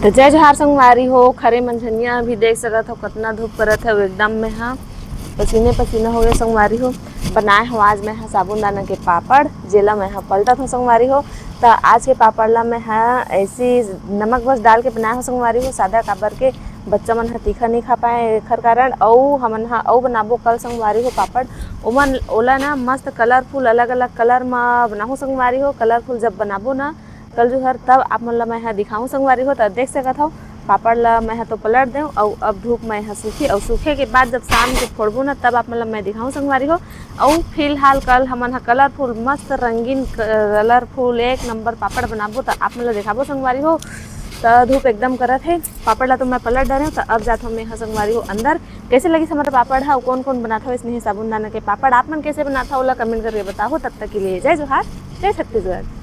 तो जय जोहार संगवारी हो। खरे मंझनिया भी देख सकत हो कतना धूप करत है एकदम में हाँ पसीने पसीना हो गए संगवारी हो। बनाए हो आज मैं साबुन दाना के पापड़ जेला मैं पलटत हो संगवारी हो। तो आज के पापड़ ला मैं ऐसी नमक बस डाल के बनाए हो संगवारी हो। सादा काबर के बच्चा मन तीखा नहीं खा पाए एखर कारण अउ हमन बनाबो कल संगवारी हो पापड़। ओमन ओला ना मस्त कलरफुल अलग अलग कलर में बनाहू संगवारी हो। कलरफुल जब बनाबो ना कल जो हर तब आप मन ला मैं दिखाऊँ संगवारी हो। तो देख सकत हो पापड़ ला मैं तो पलट दें और अब धूप में सूखी और सूखे के बाद जब शाम के फोड़बो ना तब आप मन ला मैं दिखाऊँ संगवारी हो। और फिलहाल कल हमन कलरफुल मस्त रंगीन कलरफुल एक नंबर पापड़ बनाबो तो आप मन ला दिखाबो संगवारी हो। तो धूप एकदम करत है पापड़ ला तो मैं पलट डरे तो अब जात हूँ मैं संगवारी हो अंदर। कैसे लगी हमारा पापड़ है कौन कौन बनाता हो इसमें साबुन दाना के पापड़ आप मन कैसे बनाता हो कमेंट करके बताओ। तब तक के लिए जय जोहार जय छत्तीसगढ़।